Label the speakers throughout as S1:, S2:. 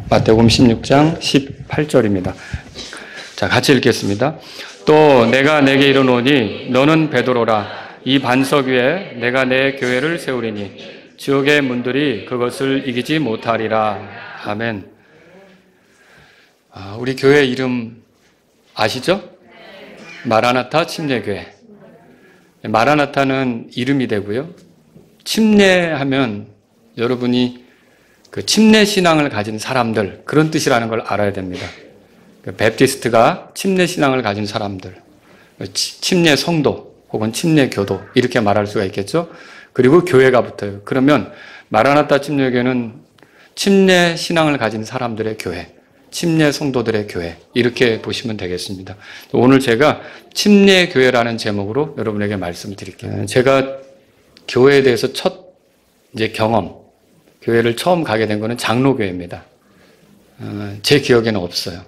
S1: 마태복음 16장 18절입니다. 자, 같이 읽겠습니다. 또 내가 내게 이르노니 너는 베드로라. 이 반석 위에 내가 내 교회를 세우리니 지옥의 문들이 그것을 이기지 못하리라. 아멘. 우리 교회 이름 아시죠? 마라나타 침례교회. 마라나타는 이름이 되고요. 침례하면 여러분이 그 침례 신앙을 가진 사람들, 그런 뜻이라는 걸 알아야 됩니다. 베프티스트가 침례 신앙을 가진 사람들, 침례 성도 혹은 침례 교도 이렇게 말할 수가 있겠죠. 그리고 교회가 붙어요. 그러면 마라나타 침례교회는 침례 신앙을 가진 사람들의 교회, 침례 성도들의 교회 이렇게 보시면 되겠습니다. 오늘 제가 침례교회라는 제목으로 여러분에게 말씀을 드릴게요. 제가 교회에 대해서 첫 경험, 교회를 처음 가게 된 거는 장로교회입니다. 제 기억에는 없어요.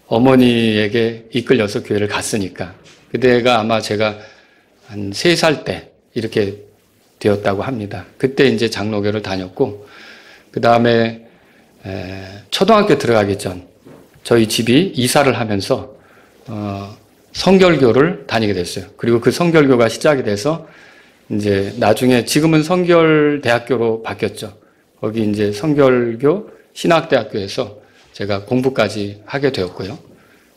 S1: 어머니에게 이끌려서 교회를 갔으니까. 그때가 아마 제가 한 3살 때 이렇게 되었다고 합니다. 그때 이제 장로교를 다녔고, 그 다음에 초등학교 들어가기 전 저희 집이 이사를 하면서 성결교를 다니게 됐어요. 그리고 그 성결교가 시작이 돼서 이제 나중에 지금은 성결대학교로 바뀌었죠. 거기 이제 성결교 신학대학교에서 제가 공부까지 하게 되었고요.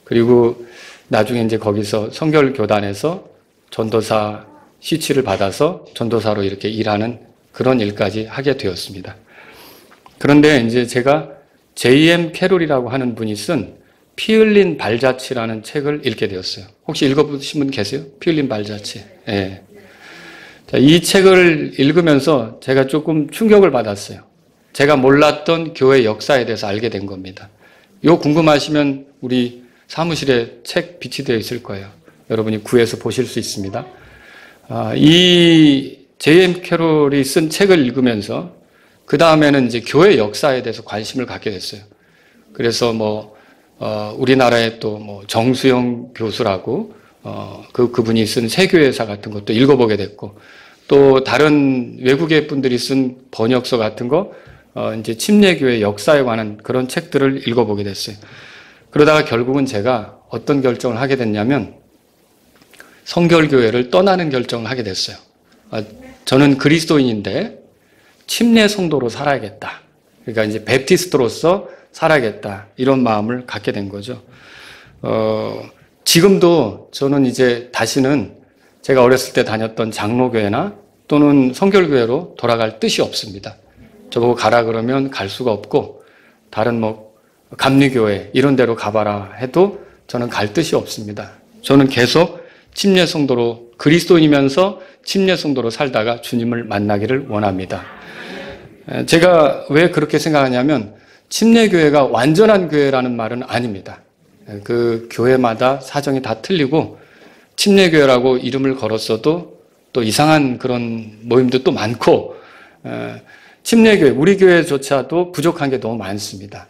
S1: 그리고 나중에 이제 거기서 성결교단에서 전도사 시치를 받아서 전도사로 이렇게 일하는 그런 일까지 하게 되었습니다. 그런데 이제 제가 J.M. 캐롤이라고 하는 분이 쓴 피 흘린 발자취라는 책을 읽게 되었어요. 혹시 읽어보신 분 계세요? 피 흘린 발자취. 예. 자, 이 책을 읽으면서 제가 조금 충격을 받았어요. 제가 몰랐던 교회 역사에 대해서 알게 된 겁니다. 이거 궁금하시면 우리 사무실에 책 비치되어 있을 거예요. 여러분이 구해서 보실 수 있습니다. 이 J.M. 캐롤이 쓴 책을 읽으면서 그 다음에는 이제 교회 역사에 대해서 관심을 갖게 됐어요. 그래서 우리나라에 또 정수영 교수라고 그분이 쓴 세교회사 같은 것도 읽어보게 됐고, 또 다른 외국의 분들이 쓴 번역서 같은 거 이제 침례교회 역사에 관한 그런 책들을 읽어보게 됐어요. 그러다가 결국은 제가 어떤 결정을 하게 됐냐면 성결교회를 떠나는 결정을 하게 됐어요. 저는 그리스도인인데 침례 성도로 살아야겠다. 그러니까 이제 베프티스트로서 살아야겠다. 이런 마음을 갖게 된 거죠. 지금도 저는 이제 다시는 제가 어렸을 때 다녔던 장로교회나 또는 성결교회로 돌아갈 뜻이 없습니다. 저보고 가라 그러면 갈 수가 없고, 다른 감리교회 이런 데로 가봐라 해도 저는 갈 뜻이 없습니다. 저는 계속 침례 성도로, 그리스도인이면서 침례 성도로 살다가 주님을 만나기를 원합니다. 제가 왜 그렇게 생각하냐면 침례교회가 완전한 교회라는 말은 아닙니다. 그 교회마다 사정이 다 틀리고 침례교회라고 이름을 걸었어도 또 이상한 그런 모임도 또 많고, 침례교회, 우리 교회조차도 부족한 게 너무 많습니다.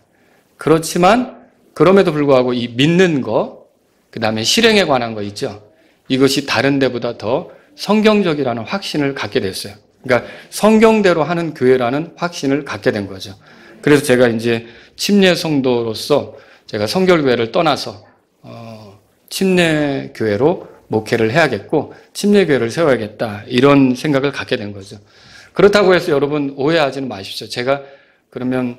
S1: 그렇지만 그럼에도 불구하고 이 믿는 거, 그 다음에 실행에 관한 거 있죠. 이것이 다른 데보다 더 성경적이라는 확신을 갖게 됐어요. 그러니까 성경대로 하는 교회라는 확신을 갖게 된 거죠. 그래서 제가 이제 침례 성도로서 제가 성결교회를 떠나서 침례교회로 목회를 해야겠고 침례교회를 세워야겠다, 이런 생각을 갖게 된 거죠. 그렇다고 해서 여러분 오해하지는 마십시오. 제가 그러면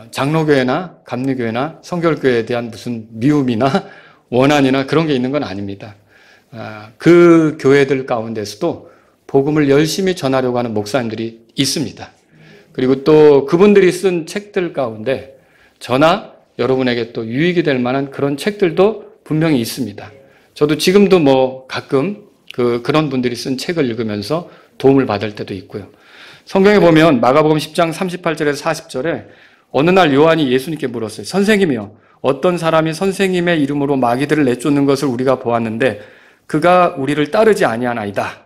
S1: 장로교회나 감리교회나 성결교회에 대한 무슨 미움이나 원한이나 그런 게 있는 건 아닙니다. 그 교회들 가운데서도 복음을 열심히 전하려고 하는 목사님들이 있습니다. 그리고 또 그분들이 쓴 책들 가운데 저나 여러분에게 또 유익이 될 만한 그런 책들도 분명히 있습니다. 저도 지금도 가끔 그런 분들이 쓴 책을 읽으면서 도움을 받을 때도 있고요. 성경에 보면 마가복음 10장 38절에서 40절에 어느 날 요한이 예수님께 물었어요. 선생님이요, 어떤 사람이 선생님의 이름으로 마귀들을 내쫓는 것을 우리가 보았는데 그가 우리를 따르지 아니하나이다.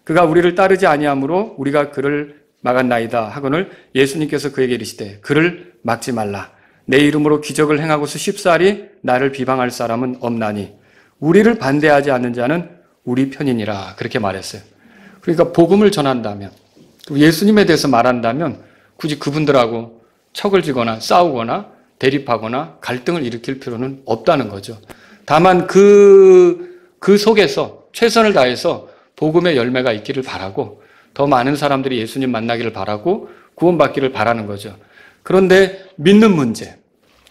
S1: 그가 우리를 따르지 아니하므로 우리가 그를 막았나이다 하거늘 예수님께서 그에게 이르시되 그를 막지 말라. 내 이름으로 기적을 행하고서 쉽사리 나를 비방할 사람은 없나니 우리를 반대하지 않는 자는 우리 편이니라. 그렇게 말했어요. 그러니까 복음을 전한다면, 예수님에 대해서 말한다면 굳이 그분들하고 척을 지거나 싸우거나 대립하거나 갈등을 일으킬 필요는 없다는 거죠. 다만 그 속에서 최선을 다해서 복음의 열매가 있기를 바라고 더 많은 사람들이 예수님 만나기를 바라고 구원받기를 바라는 거죠. 그런데 믿는 문제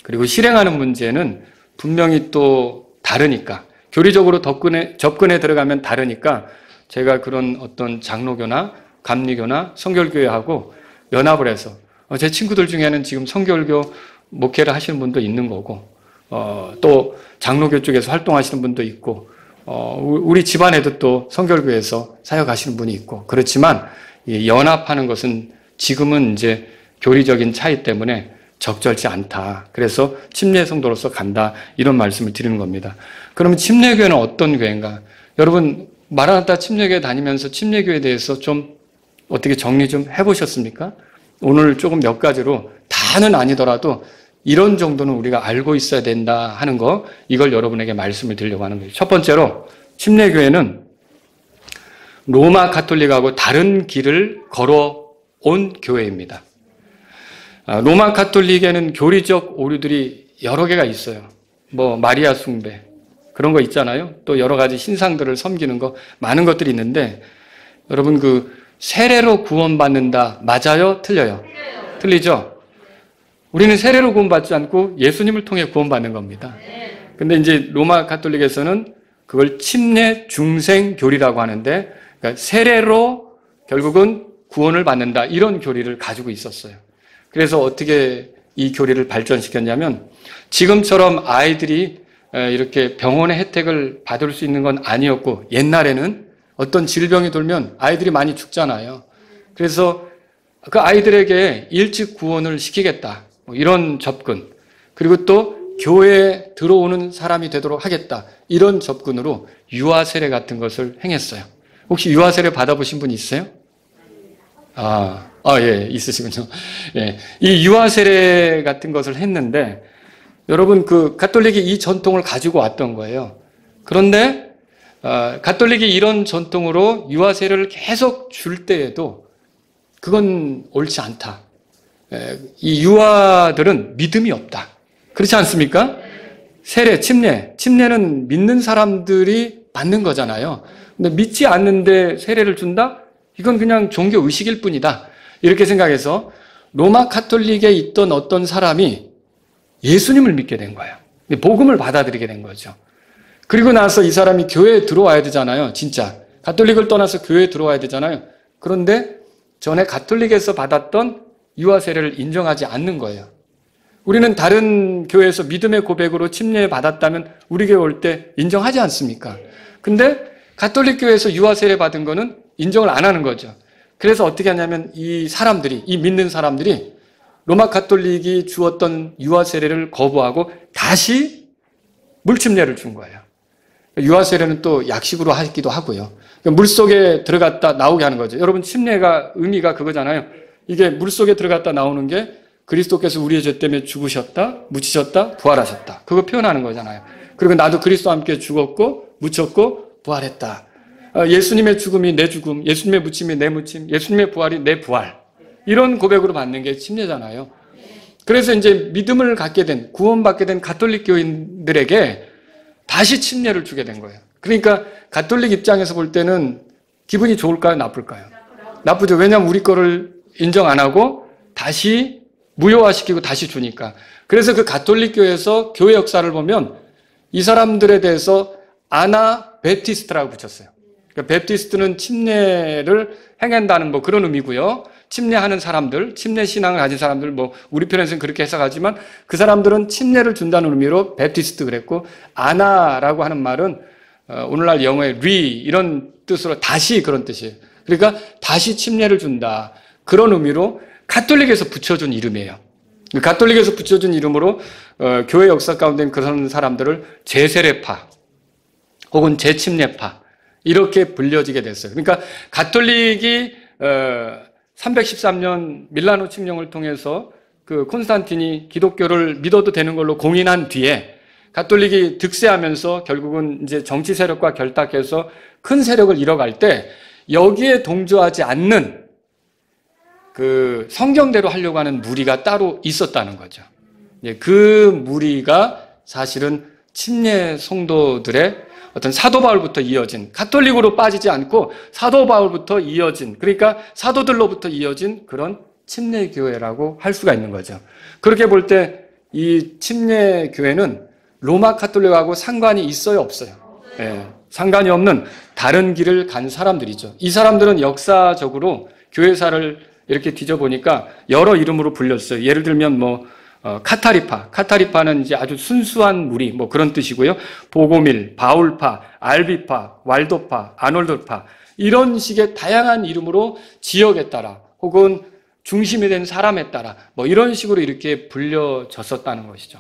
S1: 그리고 실행하는 문제는 분명히 또 다르니까 교리적으로 접근에 들어가면 다르니까 제가 그런 어떤 장로교나 감리교나 성결교회하고 연합을 해서 제 친구들 중에는 지금 성결교 목회를 하시는 분도 있는 거고 또 장로교 쪽에서 활동하시는 분도 있고 우리 집안에도 또 성결교회에서 사역하시는 분이 있고 그렇지만 연합하는 것은 지금은 이제 교리적인 차이 때문에 적절치 않다. 그래서 침례 성도로서 간다. 이런 말씀을 드리는 겁니다. 그러면 침례교회는 어떤 교회인가? 여러분 마라나타 침례교회 다니면서 침례교회에 대해서 좀 어떻게 정리 좀 해보셨습니까? 오늘 조금 몇 가지로 다는 아니더라도 이런 정도는 우리가 알고 있어야 된다 하는 거 이걸 여러분에게 말씀을 드리려고 하는 거예요. 첫 번째로 침례교회는 로마 가톨릭하고 다른 길을 걸어온 교회입니다. 로마 가톨릭에는 교리적 오류들이 여러 개가 있어요. 뭐 마리아 숭배 그런 거 있잖아요. 또 여러 가지 신상들을 섬기는 거 많은 것들이 있는데 여러분 그 세례로 구원받는다 맞아요? 틀려요? 틀리죠? 우리는 세례로 구원받지 않고 예수님을 통해 구원받는 겁니다. 근데 이제 로마 가톨릭에서는 그걸 침례 중생 교리라고 하는데 그러니까 세례로 결국은 구원을 받는다 이런 교리를 가지고 있었어요. 그래서 어떻게 이 교리를 발전시켰냐면 지금처럼 아이들이 이렇게 병원의 혜택을 받을 수 있는 건 아니었고 옛날에는 어떤 질병이 돌면 아이들이 많이 죽잖아요. 그래서 그 아이들에게 일찍 구원을 시키겠다. 뭐 이런 접근. 그리고 또 교회에 들어오는 사람이 되도록 하겠다. 이런 접근으로 유아 세례 같은 것을 행했어요. 혹시 유아 세례 받아보신 분 있어요? 예, 있으시군요. 예. 이 유아 세례 같은 것을 했는데 여러분 그 가톨릭이 이 전통을 가지고 왔던 거예요. 그런데 가톨릭이 이런 전통으로 유아 세례를 계속 줄 때에도 그건 옳지 않다. 이 유아들은 믿음이 없다. 그렇지 않습니까? 세례, 침례는 믿는 사람들이 받는 거잖아요. 근데 믿지 않는데 세례를 준다? 이건 그냥 종교 의식일 뿐이다. 이렇게 생각해서 로마 가톨릭에 있던 어떤 사람이 예수님을 믿게 된 거예요. 복음을 받아들이게 된 거죠. 그리고 나서 이 사람이 교회에 들어와야 되잖아요. 진짜. 가톨릭을 떠나서 교회에 들어와야 되잖아요. 그런데 전에 가톨릭에서 받았던 유아 세례를 인정하지 않는 거예요. 우리는 다른 교회에서 믿음의 고백으로 침례 받았다면 우리 교회 올 때 인정하지 않습니까? 근데 가톨릭 교회에서 유아 세례 받은 거는 인정을 안 하는 거죠. 그래서 어떻게 하냐면 이 믿는 사람들이 로마 가톨릭이 주었던 유아 세례를 거부하고 다시 물침례를 준 거예요. 유아 세례는 또 약식으로 하기도 하고요. 물속에 들어갔다 나오게 하는 거죠. 여러분 침례가 의미가 그거잖아요. 이게 물속에 들어갔다 나오는 게 그리스도께서 우리의 죄 때문에 죽으셨다, 묻히셨다, 부활하셨다. 그거 표현하는 거잖아요. 그리고 나도 그리스도와 함께 죽었고 묻혔고 부활했다. 예수님의 죽음이 내 죽음, 예수님의 묻힘이 내 묻힘, 예수님의 부활이 내 부활. 이런 고백으로 받는 게 침례잖아요. 그래서 이제 믿음을 갖게 된, 구원받게 된 가톨릭 교인들에게 다시 침례를 주게 된 거예요. 그러니까 가톨릭 입장에서 볼 때는 기분이 좋을까요? 나쁠까요? 나쁘죠. 왜냐하면 우리 거를 인정 안 하고 다시 무효화시키고 다시 주니까. 그래서 그 가톨릭 교회에서 교회 역사를 보면 이 사람들에 대해서 아나베티스트라고 붙였어요. 그러니까 베티스트는 침례를 행한다는 뭐 그런 의미고요. 침례하는 사람들, 침례 신앙을 가진 사람들, 뭐 우리 편에서는 그렇게 해석하지만 그 사람들은 침례를 준다는 의미로 베티스트 그랬고 아나라고 하는 말은 오늘날 영어의 이런 뜻으로 다시 그런 뜻이에요. 그러니까 다시 침례를 준다. 그런 의미로 가톨릭에서 붙여준 이름이에요. 가톨릭에서 붙여준 이름으로 교회 역사 가운데 그런 사람들을 재세례파 혹은 재침례파 이렇게 불려지게 됐어요. 그러니까 가톨릭이 313년 밀라노 칙령을 통해서 그 콘스탄틴이 기독교를 믿어도 되는 걸로 공인한 뒤에 가톨릭이 득세하면서 결국은 이제 정치 세력과 결탁해서 큰 세력을 잃어갈 때 여기에 동조하지 않는 그 성경대로 하려고 하는 무리가 따로 있었다는 거죠. 그 무리가 사실은 침례 성도들의 어떤 사도 바울부터 이어진, 가톨릭으로 빠지지 않고 사도 바울부터 이어진, 그러니까 사도들로부터 이어진 그런 침례 교회라고 할 수가 있는 거죠. 그렇게 볼 때 이 침례 교회는 로마 가톨릭하고 상관이 있어요, 없어요? 예, 상관이 없는 다른 길을 간 사람들이죠. 이 사람들은 역사적으로 교회사를 이렇게 뒤져보니까 여러 이름으로 불렸어요. 예를 들면 카타리파는 이제 아주 순수한 무리, 그런 뜻이고요. 보고밀, 바울파, 알비파, 왈도파, 아놀도파, 이런 식의 다양한 이름으로 지역에 따라 혹은 중심이 된 사람에 따라 이런 식으로 이렇게 불려졌었다는 것이죠.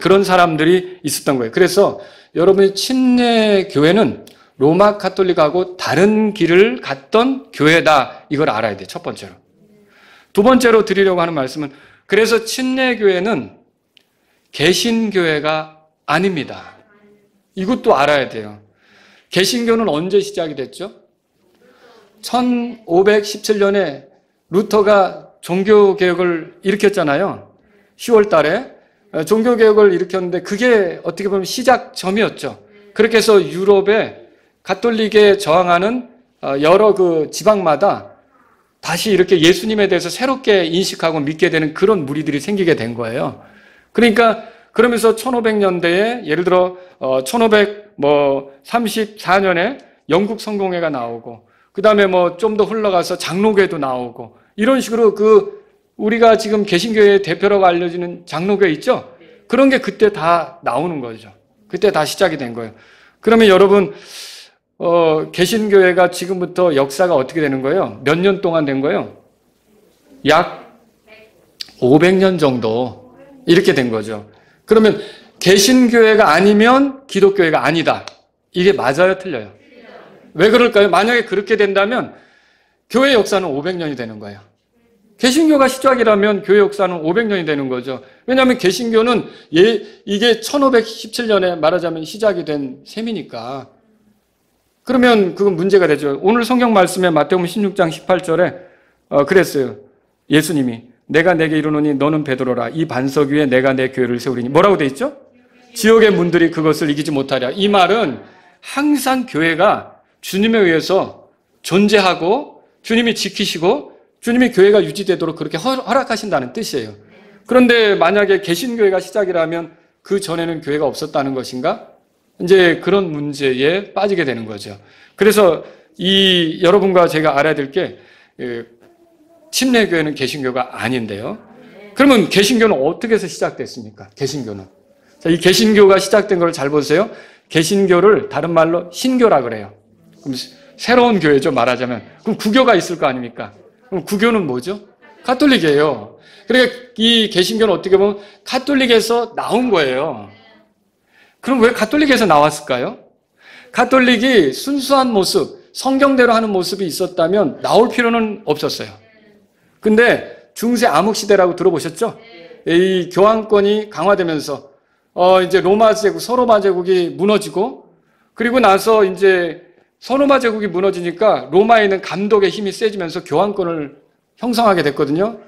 S1: 그런 사람들이 있었던 거예요. 그래서 여러분이 침례 교회는 로마 가톨릭하고 다른 길을 갔던 교회다. 이걸 알아야 돼요. 첫 번째로. 두 번째로 드리려고 하는 말씀은, 그래서 침례 교회는 개신교회가 아닙니다. 이것도 알아야 돼요. 개신교는 언제 시작이 됐죠? 1517년에 루터가 종교개혁을 일으켰잖아요. 10월 달에 종교개혁을 일으켰는데 그게 어떻게 보면 시작점이었죠. 그렇게 해서 유럽에 가톨릭에 저항하는 여러 그 지방마다 다시 이렇게 예수님에 대해서 새롭게 인식하고 믿게 되는 그런 무리들이 생기게 된 거예요. 그러니까 그러면서 1500년대에 예를 들어 1534년에 영국 성공회가 나오고, 그 다음에 좀 더 흘러가서 장로교회도 나오고, 이런 식으로 우리가 지금 개신교회의 대표라고 알려지는 장로교회 있죠? 그런 게 그때 다 나오는 거죠. 그때 다 시작이 된 거예요. 그러면 여러분, 개신교회가 지금부터 역사가 어떻게 되는 거예요? 몇 년 동안 된 거예요? 약 500년 정도 이렇게 된 거죠. 그러면 개신교회가 아니면 기독교회가 아니다. 이게 맞아요, 틀려요? 왜 그럴까요? 만약에 그렇게 된다면 교회 역사는 500년이 되는 거예요. 개신교가 시작이라면 교회 역사는 500년이 되는 거죠. 왜냐하면 개신교는 이게 1517년에 말하자면 시작이 된 셈이니까. 그러면 그건 문제가 되죠. 오늘 성경 말씀에 마태복음 16장 18절에 그랬어요. 예수님이 내가 내게 이르노니 너는 베드로라. 이 반석 위에 내가 내 교회를 세우리니. 뭐라고 돼 있죠? 지옥의 문들이 그것을 이기지 못하랴. 이 말은 항상 교회가 주님에 의해서 존재하고 주님이 지키시고 주님이 교회가 유지되도록 그렇게 허락하신다는 뜻이에요. 그런데 만약에 개신교회가 시작이라면 그 전에는 교회가 없었다는 것인가? 이제 그런 문제에 빠지게 되는 거죠. 그래서 여러분과 제가 알아야 될 게 침례교회는 개신교가 아닌데요. 그러면 개신교는 어떻게 해서 시작됐습니까? 개신교는. 자, 이 개신교가 시작된 걸 잘 보세요. 개신교를 다른 말로 신교라 그래요. 그럼 새로운 교회죠, 말하자면. 그럼 구교가 있을 거 아닙니까? 그럼 구교는 뭐죠? 가톨릭이에요. 그러니까 이 개신교는 어떻게 보면 가톨릭에서 나온 거예요. 그럼 왜 가톨릭에서 나왔을까요? 가톨릭이 순수한 모습, 성경대로 하는 모습이 있었다면 나올 필요는 없었어요. 근데 중세 암흑시대라고 들어보셨죠? 이 교황권이 강화되면서 이제 로마 제국, 서로마 제국이 무너지고, 그리고 나서 이제 서로마 제국이 무너지니까 로마에 있는 감독의 힘이 세지면서 교황권을 형성하게 됐거든요.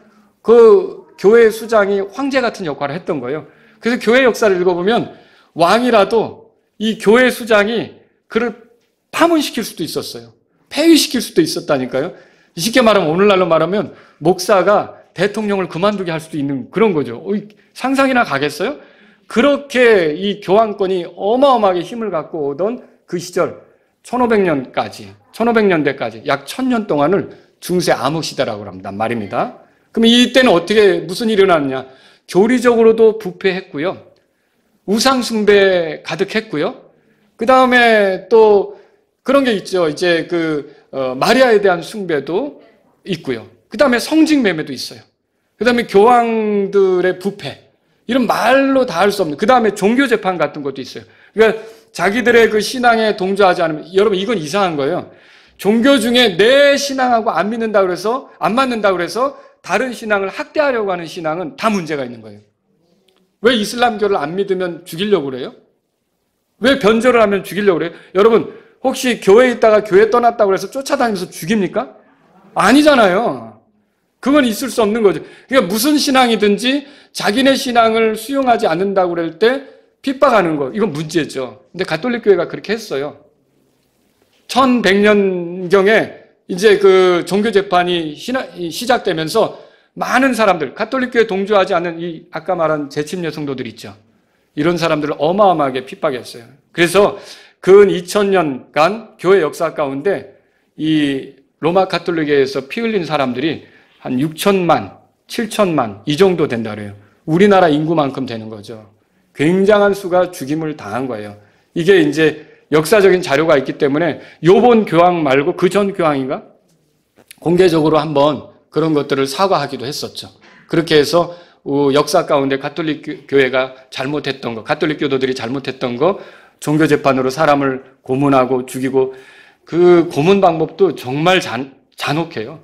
S1: 그 교회 수장이 황제 같은 역할을 했던 거예요. 그래서 교회 역사를 읽어보면 왕이라도 이 교회 수장이 그를 파문시킬 수도 있었어요. 폐위시킬 수도 있었다니까요. 쉽게 말하면, 오늘날로 말하면 목사가 대통령을 그만두게 할 수도 있는 그런 거죠. 상상이나 가겠어요? 그렇게 이 교황권이 어마어마하게 힘을 갖고 오던 그 시절, 1500년대까지 약 1000년 동안을 중세 암흑시대라고 합니다. 말입니다. 그럼 이때는 무슨 일이 일어났냐? 교리적으로도 부패했고요. 우상숭배 가득했고요. 그 다음에 또 그런 게 있죠. 이제 마리아에 대한 숭배도 있고요. 그 다음에 성직매매도 있어요. 그 다음에 교황들의 부패. 이런 말로 다 할 수 없는. 그 다음에 종교재판 같은 것도 있어요. 그러니까 자기들의 그 신앙에 동조하지 않으면, 여러분 이건 이상한 거예요. 종교 중에 내 신앙하고 안 맞는다고 그래서 다른 신앙을 학대하려고 하는 신앙은 다 문제가 있는 거예요. 왜 이슬람교를 안 믿으면 죽이려고 그래요? 왜 변절을 하면 죽이려고 그래요? 여러분, 혹시 교회에 있다가 교회 떠났다고 해서 쫓아다니면서 죽입니까? 아니잖아요. 그건 있을 수 없는 거죠. 그러니까 무슨 신앙이든지 자기네 신앙을 수용하지 않는다고 그럴 때 핍박하는 거, 이건 문제죠. 근데 가톨릭 교회가 그렇게 했어요. 1100년경에 이제 그 종교 재판이 시작되면서 많은 사람들, 가톨릭 교회에 동조하지 않는 이 아까 말한 재침례 성도들 있죠. 이런 사람들을 어마어마하게 핍박했어요. 그래서 근 2000년간 교회 역사 가운데 이 로마 가톨릭에서 피 흘린 사람들이 한 6천만, 7천만 이 정도 된다 그래요. 우리나라 인구만큼 되는 거죠. 굉장한 수가 죽임을 당한 거예요. 이게 이제 역사적인 자료가 있기 때문에 요번 교황 말고 그 전 교황인가? 공개적으로 한번 그런 것들을 사과하기도 했었죠. 그렇게 해서 역사 가운데 가톨릭 교회가 잘못했던 거, 가톨릭 교도들이 잘못했던 거, 종교 재판으로 사람을 고문하고 죽이고 그 고문 방법도 정말 잔혹해요.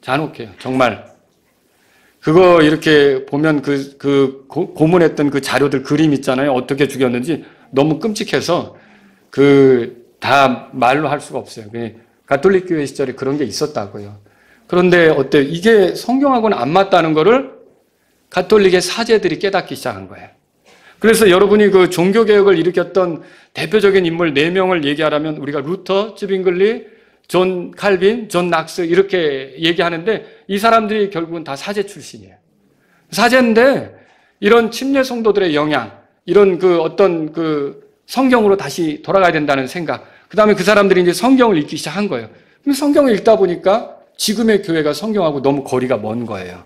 S1: 잔혹해요. 정말. 그거 이렇게 보면 고문했던 그 자료들 그림 있잖아요. 어떻게 죽였는지 너무 끔찍해서 다 말로 할 수가 없어요. 가톨릭 교회 시절에 그런 게 있었다고요. 그런데 어때요? 이게 성경하고는 안 맞다는 거를 가톨릭의 사제들이 깨닫기 시작한 거예요. 그래서 여러분이 그 종교개혁을 일으켰던 대표적인 인물 4명을 얘기하라면 우리가 루터, 쯔빙글리, 존 칼빈, 존 낙스 이렇게 얘기하는데 이 사람들이 결국은 다 사제 출신이에요. 사제인데 이런 침례 성도들의 영향, 이런 어떤 성경으로 다시 돌아가야 된다는 생각, 그 다음에 그 사람들이 이제 성경을 읽기 시작한 거예요. 근데 성경을 읽다 보니까 지금의 교회가 성경하고 너무 거리가 먼 거예요.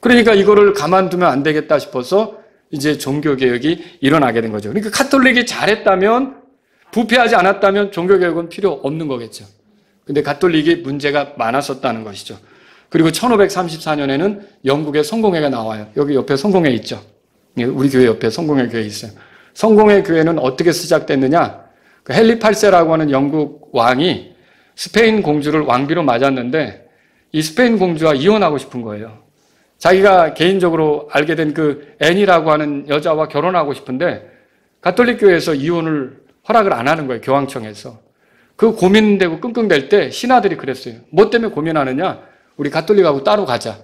S1: 그러니까 이거를 가만두면 안 되겠다 싶어서 이제 종교개혁이 일어나게 된 거죠. 그러니까 가톨릭이 잘했다면, 부패하지 않았다면 종교개혁은 필요 없는 거겠죠. 근데 가톨릭이 문제가 많았었다는 것이죠. 그리고 1534년에는 영국의 성공회가 나와요. 여기 옆에 성공회 있죠. 우리 교회 옆에 성공회 교회 있어요. 성공회 교회는 어떻게 시작됐느냐? 헨리 8세라고 하는 영국 왕이 스페인 공주를 왕비로 맞았는데 이 스페인 공주와 이혼하고 싶은 거예요. 자기가 개인적으로 알게 된 앤이라고 하는 여자와 결혼하고 싶은데 가톨릭 교회에서 이혼을 허락을 안 하는 거예요. 교황청에서. 고민되고 끙끙댈 때 신하들이 그랬어요. 뭐 때문에 고민하느냐? 우리 가톨릭하고 따로 가자.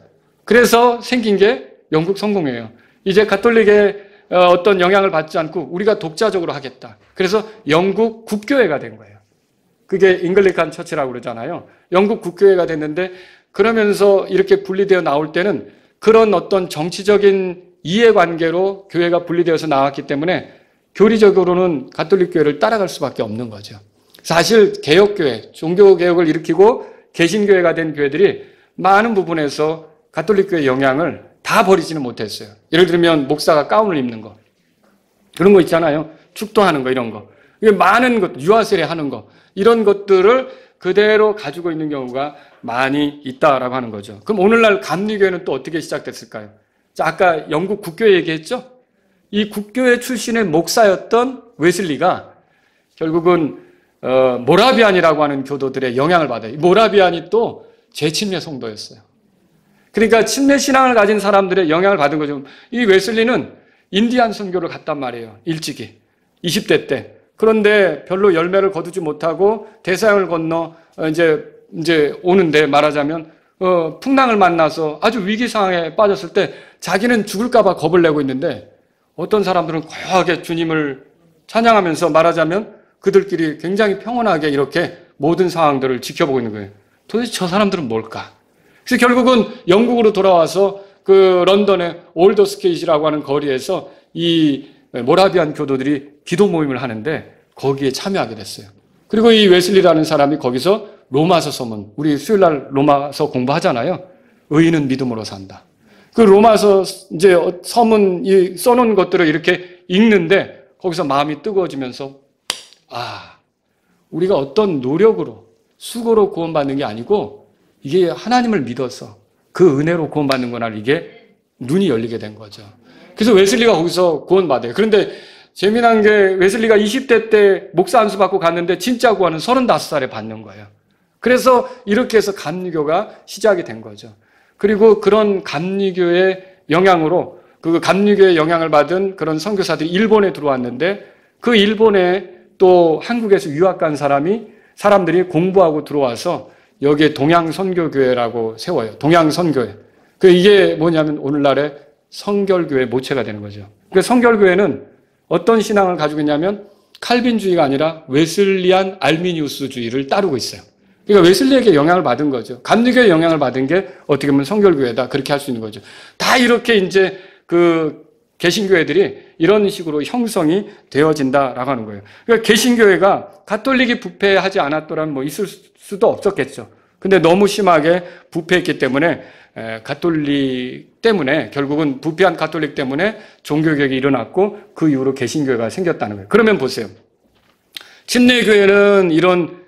S1: 그래서 생긴 게 영국 성공회예요. 이제 가톨릭의 어떤 영향을 받지 않고 우리가 독자적으로 하겠다. 그래서 영국 국교회가 된 거예요. 그게 잉글리칸 처치라고 그러잖아요. 영국 국교회가 됐는데 그러면서 이렇게 분리되어 나올 때는 그런 어떤 정치적인 이해관계로 교회가 분리되어서 나왔기 때문에 교리적으로는 가톨릭 교회를 따라갈 수밖에 없는 거죠. 사실 개혁교회, 종교개혁을 일으키고 개신교회가 된 교회들이 많은 부분에서 가톨릭 교회의 영향을 다 버리지는 못했어요. 예를 들면 목사가 가운을 입는 거, 그런 거 있잖아요. 축도하는 거, 이런 거. 많은 것, 유아세례 하는 거, 이런 것들을 그대로 가지고 있는 경우가 많이 있다라고 하는 거죠. 그럼 오늘날 감리교회는 또 어떻게 시작됐을까요? 자, 아까 영국 국교회 얘기했죠? 이 국교회 출신의 목사였던 웨슬리가 결국은 모라비안이라고 하는 교도들의 영향을 받아요. 모라비안이 또 재침례 성도였어요. 그러니까 침례 신앙을 가진 사람들의 영향을 받은 거죠. 이 웨슬리는 인디안 선교를 갔단 말이에요. 일찍이 20대 때. 그런데 별로 열매를 거두지 못하고 대서양을 건너 이제 오는데 말하자면 풍랑을 만나서 아주 위기 상황에 빠졌을 때 자기는 죽을까 봐 겁을 내고 있는데 어떤 사람들은 고요하게 주님을 찬양하면서 말하자면 그들끼리 굉장히 평온하게 이렇게 모든 상황들을 지켜보고 있는 거예요. 도대체 저 사람들은 뭘까? 그래서 결국은 영국으로 돌아와서 런던의 올더스케이시라고 하는 거리에서 이 모라비안 교도들이 기도 모임을 하는데 거기에 참여하게 됐어요. 그리고 이 웨슬리라는 사람이 거기서 로마서 서문, 우리 수요일날 로마서 공부하잖아요. 의인은 믿음으로 산다. 로마서 이제 서문 써놓은 것들을 이렇게 읽는데 거기서 마음이 뜨거워지면서 우리가 어떤 노력으로 수고로 구원받는 게 아니고 이게 하나님을 믿어서 그 은혜로 구원받는 거나 이게 눈이 열리게 된 거죠. 그래서 웨슬리가 거기서 구원받아요. 그런데 재미난 게 웨슬리가 20대 때 목사 안수 받고 갔는데 진짜 구원은 35살에 받는 거예요. 그래서 이렇게 해서 감리교가 시작이 된 거죠. 그리고 그런 감리교의 영향으로 감리교의 영향을 받은 그런 선교사들이 일본에 들어왔는데 그 일본에 또 한국에서 유학 간 사람들이 공부하고 들어와서 여기에 동양선교교회라고 세워요. 동양선교회. 이게 뭐냐면 오늘날의 성결교회 모체가 되는 거죠. 성결교회는 어떤 신앙을 가지고 있냐면 칼빈주의가 아니라 웨슬리안 알미니우스주의를 따르고 있어요. 그러니까 웨슬리에게 영향을 받은 거죠. 감리교의 영향을 받은 게 어떻게 보면 성결교회다. 그렇게 할 수 있는 거죠. 다 이렇게 이제 개신교회들이 이런 식으로 형성이 되어진다라고 하는 거예요. 그러니까 개신교회가 가톨릭이 부패하지 않았더라면 뭐 있을 수도 없었겠죠. 근데 너무 심하게 부패했기 때문에 가톨릭 때문에 결국은 부패한 가톨릭 때문에 종교개혁이 일어났고 그 이후로 개신교회가 생겼다는 거예요. 그러면 보세요. 침례교회는 이런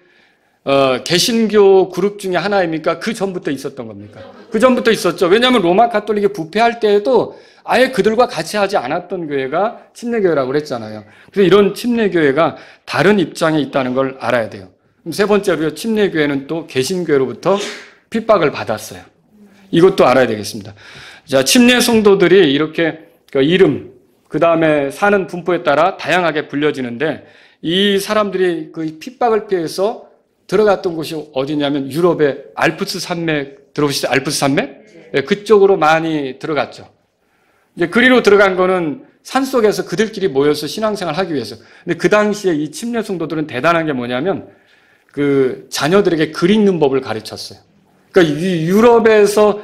S1: 개신교 그룹 중에 하나입니까? 그 전부터 있었던 겁니까? 그 전부터 있었죠. 왜냐하면 로마 가톨릭이 부패할 때에도 아예 그들과 같이 하지 않았던 교회가 침례교회라고 그랬잖아요. 그래서 이런 침례교회가 다른 입장에 있다는 걸 알아야 돼요. 그럼 세 번째로요. 침례교회는 또 개신교회로부터 핍박을 받았어요. 이것도 알아야 되겠습니다. 자, 침례 성도들이 이렇게 이름, 그 다음에 사는 분포에 따라 다양하게 불려지는데 이 사람들이 그 핍박을 피해서 들어갔던 곳이 어디냐면 유럽의 알프스 산맥, 들어보시죠? 알프스 산맥? 네, 그쪽으로 많이 들어갔죠. 이제 그리로 들어간 거는 산속에서 그들끼리 모여서 신앙생활 하기 위해서. 근데 그 당시에 이 침례 성도들은 대단한 게 뭐냐면 자녀들에게 글 읽는 법을 가르쳤어요. 그러니까 이 유럽에서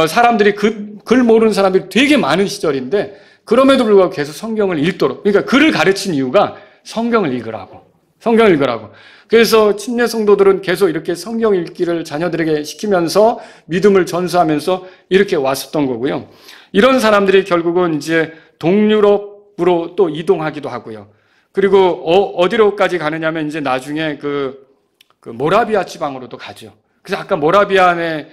S1: 사람들이 글 모르는 사람들이 되게 많은 시절인데 그럼에도 불구하고 계속 성경을 읽도록. 그러니까 글을 가르친 이유가 성경을 읽으라고. 성경을 읽으라고. 그래서 침례 성도들은 계속 이렇게 성경 읽기를 자녀들에게 시키면서 믿음을 전수하면서 이렇게 왔었던 거고요. 이런 사람들이 결국은 이제 동유럽으로 또 이동하기도 하고요. 그리고 어디로까지 가느냐면 이제 나중에 모라비아 지방으로도 가죠. 그래서 아까 모라비안의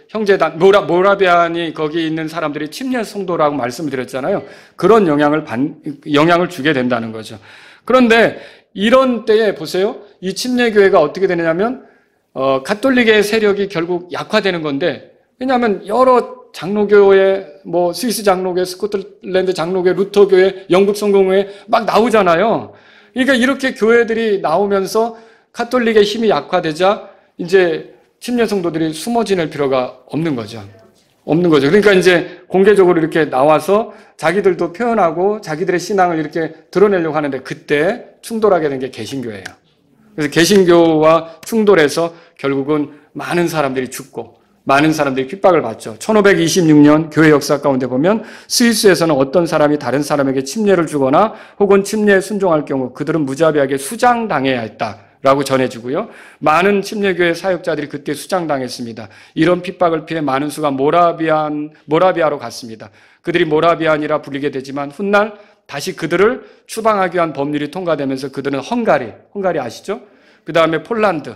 S1: 형제단, 모라비안이 거기 있는 사람들이 침례 성도라고 말씀을 드렸잖아요. 그런 영향을 주게 된다는 거죠. 그런데 이런 때에 보세요. 이 침례교회가 어떻게 되느냐면, 가톨릭의 세력이 결국 약화되는 건데, 왜냐하면 여러 장로교회, 스위스 장로교회, 스코틀랜드 장로교회, 루터교회, 영국 성공회에 막 나오잖아요. 그러니까 이렇게 교회들이 나오면서 가톨릭의 힘이 약화되자 이제 침례 성도들이 숨어 지낼 필요가 없는 거죠. 그러니까 이제 공개적으로 이렇게 나와서 자기들도 표현하고 자기들의 신앙을 이렇게 드러내려고 하는데 그때 충돌하게 된 게 개신교예요. 그래서 개신교와 충돌해서 결국은 많은 사람들이 죽고 많은 사람들이 핍박을 받죠. 1526년 교회 역사 가운데 보면 스위스에서는 어떤 사람이 다른 사람에게 침례를 주거나 혹은 침례에 순종할 경우 그들은 무자비하게 수장당해야 했다라고 전해지고요. 많은 침례교회 사역자들이 그때 수장당했습니다. 이런 핍박을 피해 많은 수가 모라비아로 갔습니다. 그들이 모라비안이라 불리게 되지만 훗날 다시 그들을 추방하기 위한 법률이 통과되면서 그들은 헝가리 아시죠? 그 다음에 폴란드,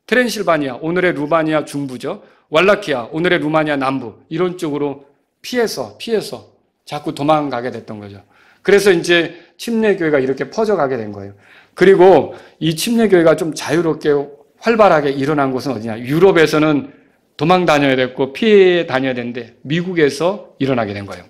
S1: 트랜실바니아, 오늘의 루마니아 중부죠. 왈라키아, 오늘의 루마니아 남부 이런 쪽으로 피해서 자꾸 도망가게 됐던 거죠. 그래서 이제 침례교회가 이렇게 퍼져가게 된 거예요. 그리고 이 침례교회가 좀 자유롭게 활발하게 일어난 곳은 어디냐? 유럽에서는 도망 다녀야 됐고 피해 다녀야 되는데 미국에서 일어나게 된 거예요.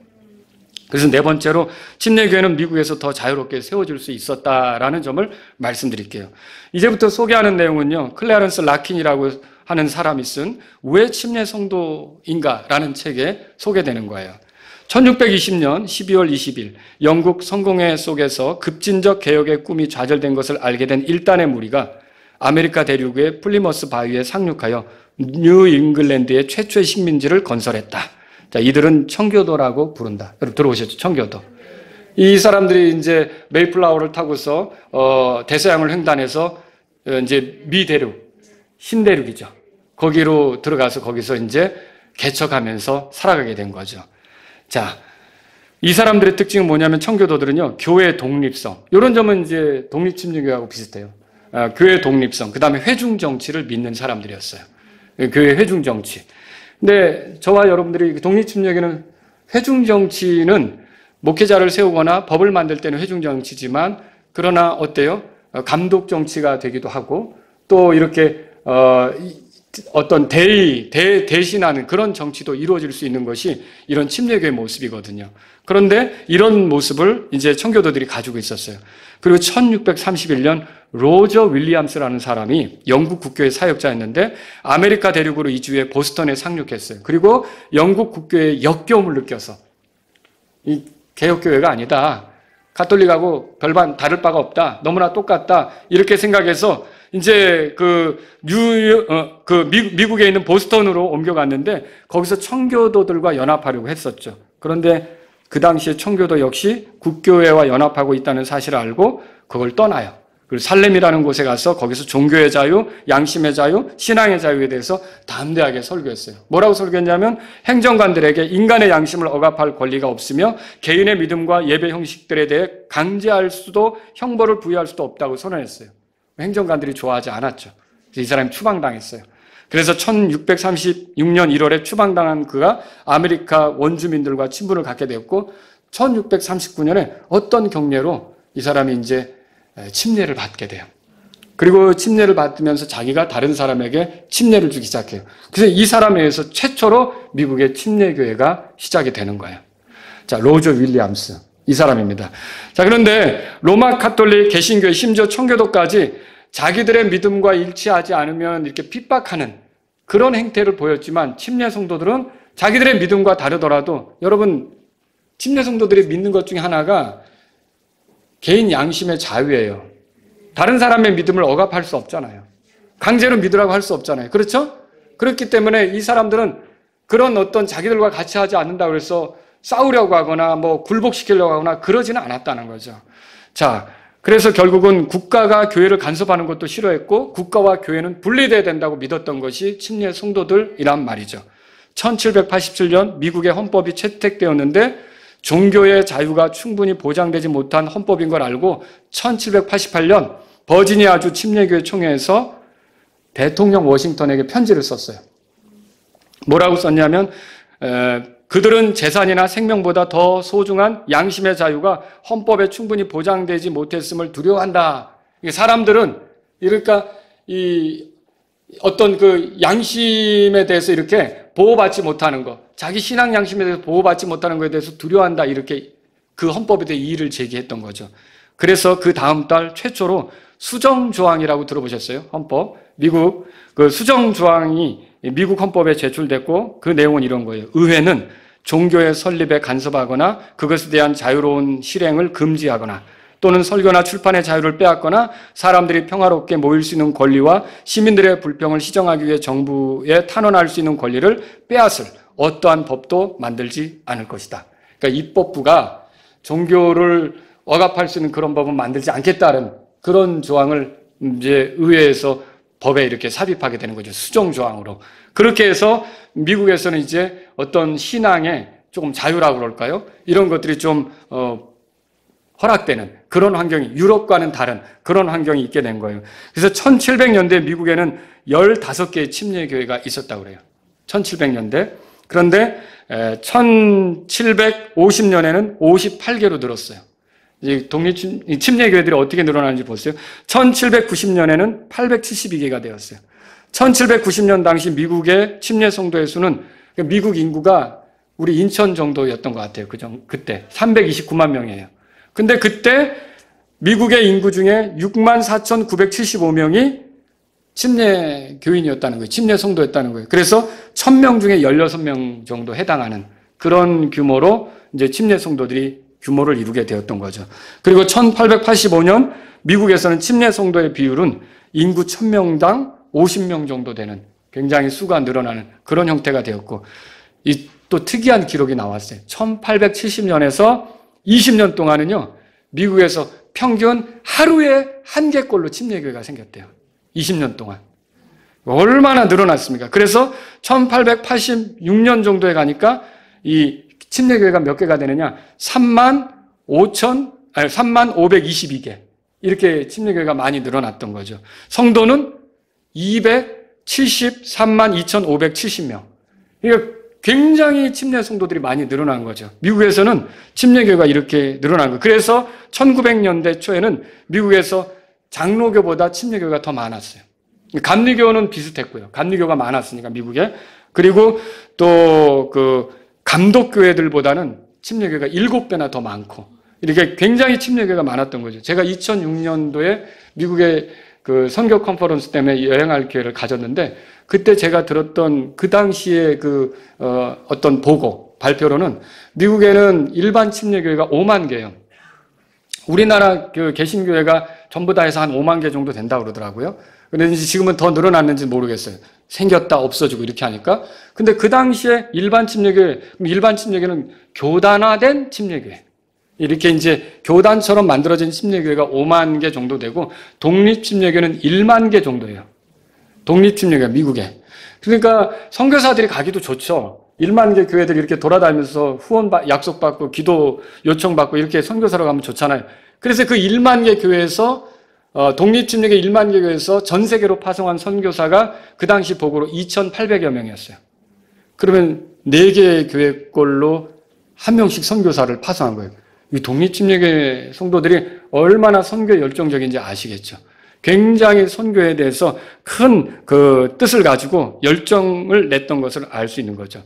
S1: 그래서 네 번째로 침례교회는 미국에서 더 자유롭게 세워질 수 있었다라는 점을 말씀드릴게요. 이제부터 소개하는 내용은요. 클래런스 라킨이라고 하는 사람이 쓴 왜 침례 성도인가라는 책에 소개되는 거예요. 1620년 12월 20일 영국 성공회 속에서 급진적 개혁의 꿈이 좌절된 것을 알게 된 일단의 무리가 아메리카 대륙의 플리머스 바위에 상륙하여 뉴 잉글랜드의 최초의 식민지를 건설했다. 자, 이들은 청교도라고 부른다. 여러분 들어보셨죠? 청교도. 이 사람들이 이제 메이플라워를 타고서 대서양을 횡단해서 이제 미대륙, 신대륙이죠. 거기로 들어가서 거기서 이제 개척하면서 살아가게 된 거죠. 자, 이 사람들의 특징은 뭐냐면 청교도들은요, 교회 독립성. 이런 점은 이제 독립침례교회하고 비슷해요. 교회 독립성. 그 다음에 회중 정치를 믿는 사람들이었어요. 교회 회중 정치. 근데 저와 여러분들이 독립침례교회는 회중 정치는 목회자를 세우거나 법을 만들 때는 회중 정치지만 그러나 어때요? 감독 정치가 되기도 하고 또 이렇게 어떤 대신하는 그런 정치도 이루어질 수 있는 것이 이런 침례교의 모습이거든요. 그런데 이런 모습을 이제 청교도들이 가지고 있었어요. 그리고 1631년 로저 윌리엄스라는 사람이 영국 국교의 사역자였는데 아메리카 대륙으로 이주해 보스턴에 상륙했어요. 그리고 영국 국교의 역겨움을 느껴서 이 개혁교회가 아니다. 가톨릭하고 별반 다를 바가 없다. 너무나 똑같다. 이렇게 생각해서 이제 미국에 있는 보스턴으로 옮겨갔는데 거기서 청교도들과 연합하려고 했었죠. 그런데 그 당시에 청교도 역시 국교회와 연합하고 있다는 사실을 알고 그걸 떠나요. 그리고 살렘이라는 곳에 가서 거기서 종교의 자유, 양심의 자유, 신앙의 자유에 대해서 담대하게 설교했어요. 뭐라고 설교했냐면 행정관들에게 인간의 양심을 억압할 권리가 없으며 개인의 믿음과 예배 형식들에 대해 강제할 수도 형벌을 부여할 수도 없다고 선언했어요. 행정관들이 좋아하지 않았죠. 그래서 이 사람이 추방당했어요. 그래서 1636년 1월에 추방당한 그가 아메리카 원주민들과 친분을 갖게 되었고 1639년에 어떤 경례로 이 사람이 이제 침례를 받게 돼요. 그리고 침례를 받으면서 자기가 다른 사람에게 침례를 주기 시작해요. 그래서 이 사람에 의해서 최초로 미국의 침례교회가 시작이 되는 거예요. 자, 로저 윌리엄스. 이 사람입니다. 자, 그런데 로마 가톨릭, 개신교회, 심지어 청교도까지 자기들의 믿음과 일치하지 않으면 이렇게 핍박하는 그런 행태를 보였지만 침례 성도들은 자기들의 믿음과 다르더라도 여러분 침례 성도들이 믿는 것 중에 하나가 개인 양심의 자유예요. 다른 사람의 믿음을 억압할 수 없잖아요. 강제로 믿으라고 할 수 없잖아요. 그렇죠? 그렇기 때문에 이 사람들은 그런 어떤 자기들과 같이 하지 않는다고 해서 싸우려고 하거나 뭐 굴복시키려고 하거나 그러지는 않았다는 거죠. 자, 그래서 결국은 국가가 교회를 간섭하는 것도 싫어했고 국가와 교회는 분리돼야 된다고 믿었던 것이 침례 성도들이란 말이죠. 1787년 미국의 헌법이 채택되었는데 종교의 자유가 충분히 보장되지 못한 헌법인 걸 알고 1788년 버지니아주 침례교회 총회에서 대통령 워싱턴에게 편지를 썼어요. 뭐라고 썼냐면 그들은 재산이나 생명보다 더 소중한 양심의 자유가 헌법에 충분히 보장되지 못했음을 두려워한다. 사람들은 그러니까 이 어떤 그 양심에 대해서 이렇게 보호받지 못하는 것, 자기 신앙 양심에 대해서 보호받지 못하는 것에 대해서 두려워한다. 이렇게 그 헌법에 대해 이의를 제기했던 거죠. 그래서 그 다음 달 최초로 수정조항이라고 들어보셨어요? 헌법. 미국 그 수정조항이 미국 헌법에 제출됐고 그 내용은 이런 거예요. 의회는 종교의 설립에 간섭하거나 그것에 대한 자유로운 실행을 금지하거나 또는 설교나 출판의 자유를 빼앗거나 사람들이 평화롭게 모일 수 있는 권리와 시민들의 불평을 시정하기 위해 정부에 탄원할 수 있는 권리를 빼앗을 어떠한 법도 만들지 않을 것이다. 그러니까 입법부가 종교를 억압할 수 있는 그런 법은 만들지 않겠다는 그런 조항을 이제 의회에서 법에 이렇게 삽입하게 되는 거죠. 수정조항으로. 그렇게 해서 미국에서는 이제 어떤 신앙의 조금 자유라고 그럴까요? 이런 것들이 좀 허락되는 그런 환경이 유럽과는 다른 그런 환경이 있게 된 거예요. 그래서 1700년대 미국에는 15개의 침례교회가 있었다고 그래요. 1700년대. 그런데 1750년에는 58개로 늘었어요. 이제 침례교회들이 어떻게 늘어나는지 보세요. 1790년에는 872개가 되었어요. 1790년 당시 미국의 침례 성도의 수는 미국 인구가 우리 인천 정도였던 것 같아요. 그때 329만 명이에요. 근데 그때 미국의 인구 중에 64,975명이 침례 교인이었다는 거예요. 침례 성도였다는 거예요. 그래서 1000명 중에 16명 정도 해당하는 그런 규모로 이제 침례 성도들이 규모를 이루게 되었던 거죠. 그리고 1885년 미국에서는 침례 성도의 비율은 인구 1000명당 50명 정도 되는 굉장히 수가 늘어나는 그런 형태가 되었고 또 특이한 기록이 나왔어요. 1870년에서 20년 동안은요. 미국에서 평균 하루에 1개꼴로 침례교회가 생겼대요. 20년 동안. 얼마나 늘어났습니까? 그래서 1886년 정도에 가니까 이 침례교회가 몇 개가 되느냐? 3522개. 이렇게 침례교회가 많이 늘어났던 거죠. 성도는 273만 2,570명. 그러니까 굉장히 침례 성도들이 많이 늘어난 거죠. 미국에서는 침례교회가 이렇게 늘어난 거예요. 그래서 1900년대 초에는 미국에서 장로교보다 침례교회가 더 많았어요. 감리교는 비슷했고요. 감리교가 많았으니까 미국에. 그리고 또 그 감독교회들보다는 침례교회가 7배나 더 많고 이렇게 굉장히 침례교회가 많았던 거죠. 제가 2006년도에 미국의 그 선교 컨퍼런스 때문에 여행할 기회를 가졌는데 그때 제가 들었던 그 당시에 어떤 보고 발표로는 미국에는 일반 침례교회가 5만 개예요. 우리나라 그 개신교회가 전부 다 해서 한 5만 개 정도 된다고 그러더라고요. 그런데 지금은 더 늘어났는지 모르겠어요. 생겼다 없어지고 이렇게 하니까. 근데 그 당시에 일반 침례교회는 교단화된 침례교회. 이렇게 이제 교단처럼 만들어진 침례교회가 5만 개 정도 되고 독립 침례교회는 1만 개 정도예요. 독립 침례교회 미국에. 그러니까 선교사들이 가기도 좋죠. 1만 개 교회들이 이렇게 돌아다니면서 후원 약속받고 기도 요청받고 이렇게 선교사로 가면 좋잖아요. 그래서 그 1만 개 교회에서 독립침례교회 1만 개 교회에서 전 세계로 파송한 선교사가 그 당시 보고로 2,800여 명이었어요. 그러면 4개의 교회꼴로 한 명씩 선교사를 파송한 거예요. 이 독립침례교회 성도들이 얼마나 선교에 열정적인지 아시겠죠. 굉장히 선교에 대해서 큰 그 뜻을 가지고 열정을 냈던 것을 알 수 있는 거죠.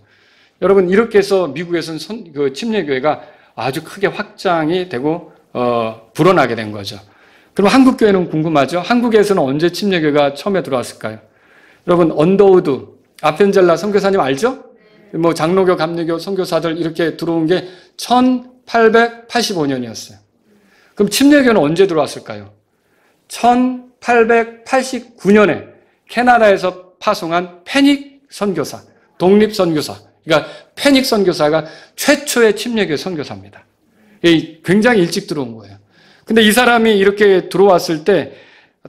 S1: 여러분 이렇게 해서 미국에서는 그 침례교회가 아주 크게 확장이 되고 불어나게 된 거죠. 그럼 한국교회는 궁금하죠? 한국에서는 언제 침례교회가 처음에 들어왔을까요? 여러분 언더우드, 아펜젤라 선교사님 알죠? 뭐 장로교, 감리교 선교사들 이렇게 들어온 게 1885년이었어요. 그럼 침례교회는 언제 들어왔을까요? 1889년에 캐나다에서 파송한 패닉 선교사, 독립 선교사. 그러니까 패닉 선교사가 최초의 침례교회 선교사입니다. 굉장히 일찍 들어온 거예요. 근데 이 사람이 이렇게 들어왔을 때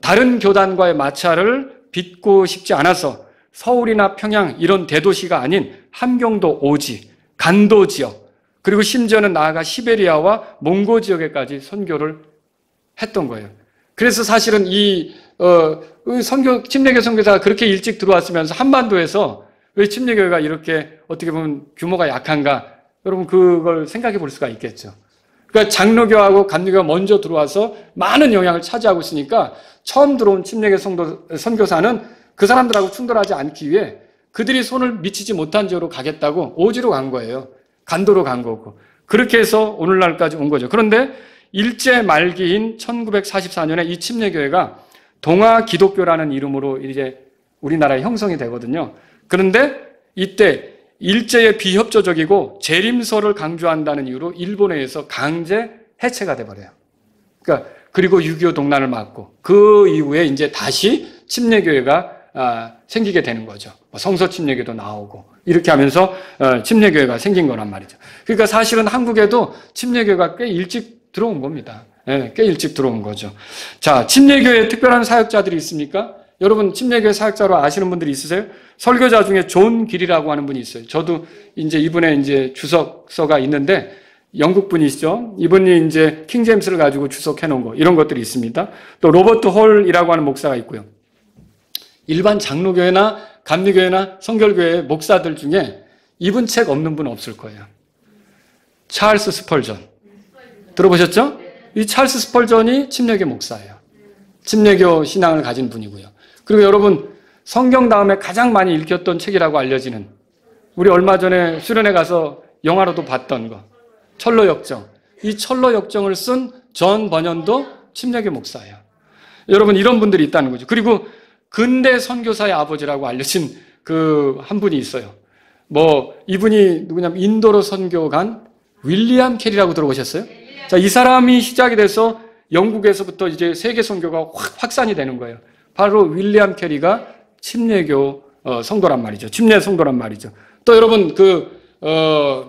S1: 다른 교단과의 마찰을 빚고 싶지 않아서 서울이나 평양 이런 대도시가 아닌 함경도 오지, 간도 지역, 그리고 심지어는 나아가 시베리아와 몽고 지역에까지 선교를 했던 거예요. 그래서 사실은 침례교 선교사가 그렇게 일찍 들어왔으면서 한반도에서 왜 침례교회가 이렇게 어떻게 보면 규모가 약한가? 여러분 그걸 생각해 볼 수가 있겠죠. 그러니까 장로교하고 감리교가 먼저 들어와서 많은 영향을 차지하고 있으니까 처음 들어온 침례교 선교사는 그 사람들하고 충돌하지 않기 위해 그들이 손을 미치지 못한 지역으로 가겠다고 오지로 간 거예요. 간도로 간 거고. 그렇게 해서 오늘날까지 온 거죠. 그런데 일제 말기인 1944년에 이 침례교회가 동아 기독교라는 이름으로 이제 우리나라에 형성이 되거든요. 그런데 이때 일제의 비협조적이고 재림설을 강조한다는 이유로 일본에 의해서 강제 해체가 돼버려요. 그러니까 그리고 6.25 동란을 맞고 그 이후에 이제 다시 침례교회가 생기게 되는 거죠. 성서 침례교도 나오고 이렇게 하면서 침례교회가 생긴 거란 말이죠. 그러니까 사실은 한국에도 침례교회가 꽤 일찍 들어온 겁니다. 꽤 일찍 들어온 거죠. 자, 침례교회에 특별한 사역자들이 있습니까? 여러분 침례교회 사역자로 아시는 분들이 있으세요? 설교자 중에 존 길이라고 하는 분이 있어요. 저도 이제 이분의 이제 주석서가 있는데 영국 분이시죠. 이분이 이제 킹제임스를 가지고 주석해 놓은 거 이런 것들이 있습니다. 또 로버트 홀이라고 하는 목사가 있고요. 일반 장로교회나 감리교회나 성결교회 목사들 중에 이분 책 없는 분 없을 거예요. 찰스 스펄전 들어보셨죠? 이 찰스 스펄전이 침례교 목사예요. 침례교 신앙을 가진 분이고요. 그리고 여러분 성경 다음에 가장 많이 읽혔던 책이라고 알려지는 우리 얼마 전에 수련회 가서 영화로도 봤던 거 철로역정. 이 철로역정을 쓴 전 번연도 침례교 목사예요. 여러분 이런 분들이 있다는 거죠. 그리고 근대 선교사의 아버지라고 알려진 그 한 분이 있어요. 뭐 이분이 누구냐면 인도로 선교 간 윌리엄 캐리라고 들어보셨어요? 자, 이 사람이 시작이 돼서 영국에서부터 이제 세계 선교가 확산이 되는 거예요. 바로 윌리엄 캐리가 침례교 성도란 말이죠. 침례 성도란 말이죠. 또 여러분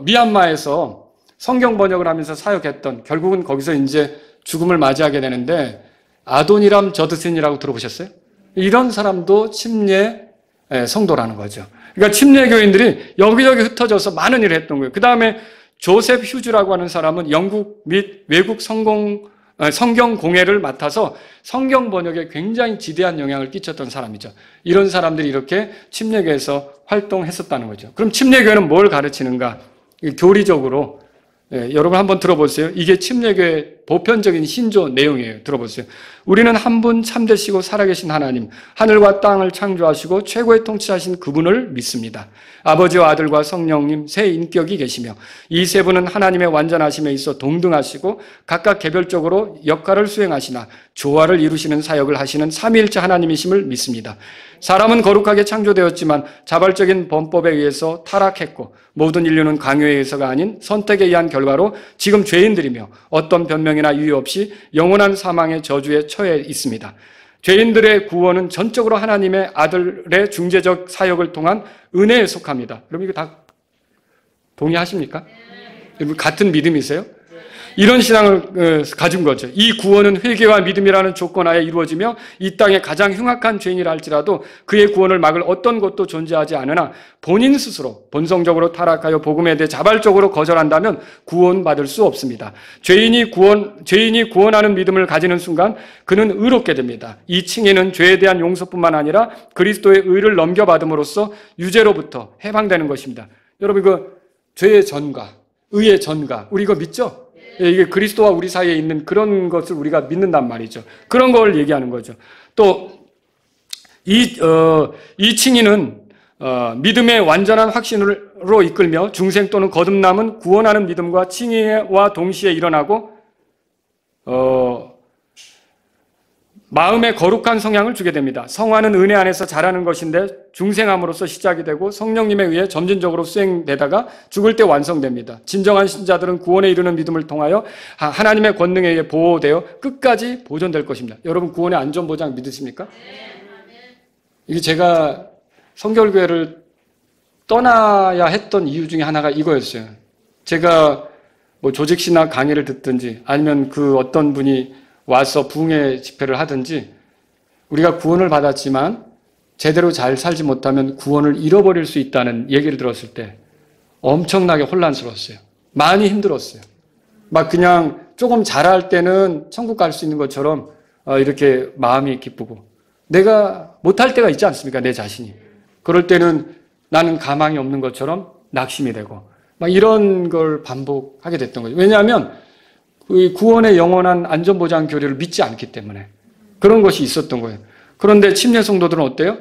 S1: 미얀마에서 성경 번역을 하면서 사역했던 결국은 거기서 이제 죽음을 맞이하게 되는데 아도니람 저드슨이라고 들어보셨어요? 이런 사람도 침례 성도라는 거죠. 그러니까 침례교인들이 여기저기 흩어져서 많은 일을 했던 거예요. 그 다음에 조셉 휴즈라고 하는 사람은 영국 및 외국 성경 공회를 맡아서 성경 번역에 굉장히 지대한 영향을 끼쳤던 사람이죠. 이런 사람들이 이렇게 침례교에서 활동했었다는 거죠. 그럼 침례교회는 뭘 가르치는가? 교리적으로 여러분 한번 들어보세요. 이게 침례교회 보편적인 신조 내용이에요. 들어보세요. 우리는 한 분 참되시고 살아계신 하나님, 하늘과 땅을 창조하시고 최고의 통치하신 그분을 믿습니다. 아버지와 아들과 성령님 세 인격이 계시며 이 세 분은 하나님의 완전하심에 있어 동등하시고 각각 개별적으로 역할을 수행하시나 조화를 이루시는 사역을 하시는 삼위일체 하나님이심을 믿습니다. 사람은 거룩하게 창조되었지만 자발적인 범법에 의해서 타락했고 모든 인류는 강요에 의해서가 아닌 선택에 의한 결과로 지금 죄인들이며 어떤 변명이나 이유 없이 영원한 사망의 저주에 처해 있습니다. 죄인들의 구원은 전적으로 하나님의 아들의 중재적 사역을 통한 은혜에 속합니다. 여러분 이거 다 동의하십니까? 여러분 같은 믿음이세요? 이런 신앙을 가진 거죠. 이 구원은 회개와 믿음이라는 조건 하에 이루어지며 이 땅의 가장 흉악한 죄인이라 할지라도 그의 구원을 막을 어떤 것도 존재하지 않으나 본인 스스로 본성적으로 타락하여 복음에 대해 자발적으로 거절한다면 구원받을 수 없습니다. 죄인이 구원하는 믿음을 가지는 순간 그는 의롭게 됩니다. 이 칭의는 죄에 대한 용서뿐만 아니라 그리스도의 의를 넘겨받음으로써 유죄로부터 해방되는 것입니다. 여러분 그 죄의 전가, 의의 전가, 우리 이거 믿죠? 이게 그리스도와 우리 사이에 있는 그런 것을 우리가 믿는단 말이죠. 그런 걸 얘기하는 거죠. 또 이 칭의는 믿음의 완전한 확신으로 이끌며 중생 또는 거듭남은 구원하는 믿음과 칭의와 동시에 일어나고 마음의 거룩한 성향을 주게 됩니다. 성화는 은혜 안에서 자라는 것인데 중생함으로써 시작이 되고 성령님에 의해 점진적으로 수행되다가 죽을 때 완성됩니다. 진정한 신자들은 구원에 이르는 믿음을 통하여 하나님의 권능에 의해 보호되어 끝까지 보존될 것입니다. 여러분 구원의 안전보장 믿으십니까? 이게 제가 성결교회를 떠나야 했던 이유 중에 하나가 이거였어요. 제가 뭐 조직시나 강의를 듣든지 아니면 그 어떤 분이 와서 부흥회 집회를 하든지 우리가 구원을 받았지만 제대로 잘 살지 못하면 구원을 잃어버릴 수 있다는 얘기를 들었을 때 엄청나게 혼란스러웠어요. 많이 힘들었어요. 막 그냥 조금 잘할 때는 천국 갈 수 있는 것처럼 이렇게 마음이 기쁘고 내가 못할 때가 있지 않습니까? 내 자신이. 그럴 때는 나는 가망이 없는 것처럼 낙심이 되고 막 이런 걸 반복하게 됐던 거죠. 왜냐하면 구원의 영원한 안전보장 교리를 믿지 않기 때문에 그런 것이 있었던 거예요. 그런데 침례 성도들은 어때요?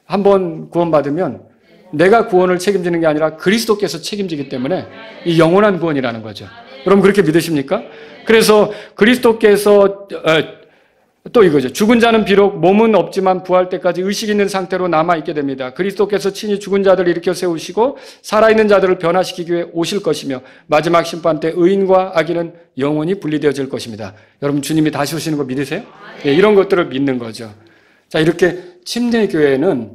S1: 한번 구원받으면 내가 구원을 책임지는 게 아니라 그리스도께서 책임지기 때문에 이 영원한 구원이라는 거죠. 여러분 그렇게 믿으십니까? 그래서 그리스도께서 또 이거죠. 죽은 자는 비록 몸은 없지만 부활 때까지 의식 있는 상태로 남아있게 됩니다. 그리스도께서 친히 죽은 자들을 일으켜 세우시고 살아있는 자들을 변화시키기 위해 오실 것이며 마지막 심판 때 의인과 악인은 영원히 분리되어질 것입니다. 여러분 주님이 다시 오시는 거 믿으세요? 네, 이런 것들을 믿는 거죠. 자, 이렇게 침례교회는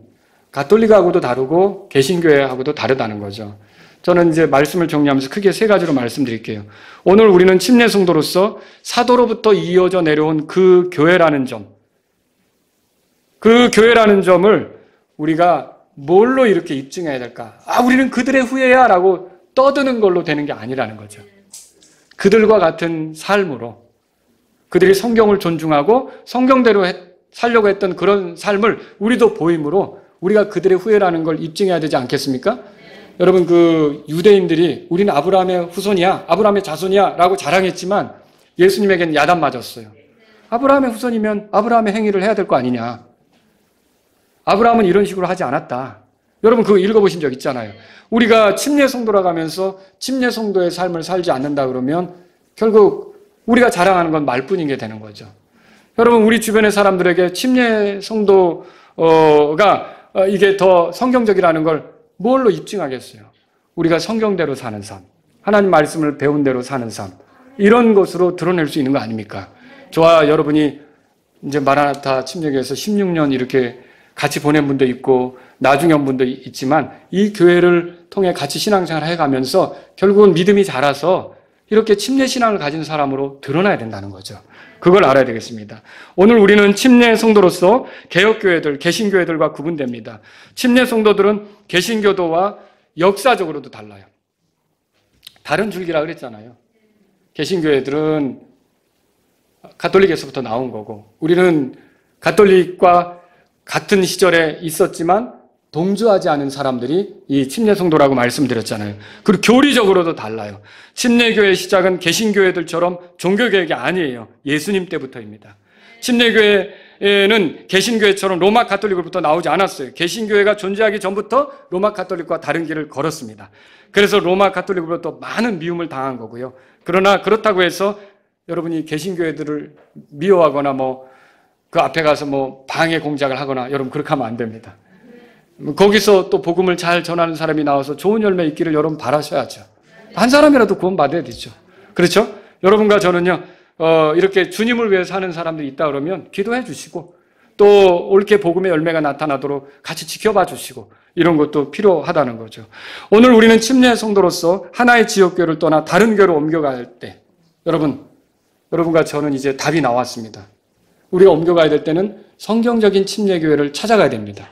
S1: 가톨릭하고도 다르고 개신교회하고도 다르다는 거죠. 저는 이제 말씀을 정리하면서 크게 세 가지로 말씀드릴게요. 오늘 우리는 침례 성도로서 사도로부터 이어져 내려온 그 교회라는 점, 그 교회라는 점을 우리가 뭘로 이렇게 입증해야 될까? 우리는 그들의 후예야 라고 떠드는 걸로 되는 게 아니라는 거죠. 그들과 같은 삶으로 그들이 성경을 존중하고 성경대로 살려고 했던 그런 삶을 우리도 보임으로 우리가 그들의 후예라는 걸 입증해야 되지 않겠습니까? 여러분 그 유대인들이 우리는 아브라함의 후손이야, 아브라함의 자손이야 라고 자랑했지만 예수님에게는 야단 맞았어요. 아브라함의 후손이면 아브라함의 행위를 해야 될 거 아니냐. 아브라함은 이런 식으로 하지 않았다. 여러분 그거 읽어보신 적 있잖아요. 우리가 침례 성도라 가면서 침례 성도의 삶을 살지 않는다 그러면 결국 우리가 자랑하는 건 말뿐인 게 되는 거죠. 여러분 우리 주변의 사람들에게 침례 성도가 이게 더 성경적이라는 걸 뭘로 입증하겠어요? 우리가 성경대로 사는 삶, 하나님 말씀을 배운 대로 사는 삶, 이런 것으로 드러낼 수 있는 거 아닙니까? 저와 여러분이 이제 마라나타 침례교회에서 16년 이렇게 같이 보낸 분도 있고 나중에 온 분도 있지만 이 교회를 통해 같이 신앙생활을 해가면서 결국은 믿음이 자라서 이렇게 침례 신앙을 가진 사람으로 드러나야 된다는 거죠. 그걸 알아야 되겠습니다. 오늘 우리는 침례 성도로서 개혁교회들, 개신교회들과 구분됩니다. 침례 성도들은 개신교도와 역사적으로도 달라요. 다른 줄기라 그랬잖아요. 개신교회들은 가톨릭에서부터 나온 거고 우리는 가톨릭과 같은 시절에 있었지만 동조하지 않은 사람들이 이 침례 성도라고 말씀드렸잖아요. 그리고 교리적으로도 달라요. 침례교회의 시작은 개신교회들처럼 종교개혁이 아니에요. 예수님 때부터입니다. 침례교회는 개신교회처럼 로마 가톨릭으로부터 나오지 않았어요. 개신교회가 존재하기 전부터 로마 가톨릭과 다른 길을 걸었습니다. 그래서 로마 가톨릭으로부터 많은 미움을 당한 거고요. 그러나 그렇다고 해서 여러분이 개신교회들을 미워하거나 그 앞에 가서 방해 공작을 하거나 여러분 그렇게 하면 안 됩니다. 거기서 또 복음을 잘 전하는 사람이 나와서 좋은 열매 있기를 여러분 바라셔야죠. 한 사람이라도 구원받아야 되죠. 그렇죠? 여러분과 저는요, 이렇게 주님을 위해 사는 사람들이 있다 그러면 기도해 주시고 또 옳게 복음의 열매가 나타나도록 같이 지켜봐 주시고 이런 것도 필요하다는 거죠. 오늘 우리는 침례 성도로서 하나의 지역교회를 떠나 다른 교회로 옮겨갈 때 여러분과 저는 이제 답이 나왔습니다. 우리가 옮겨가야 될 때는 성경적인 침례교회를 찾아가야 됩니다.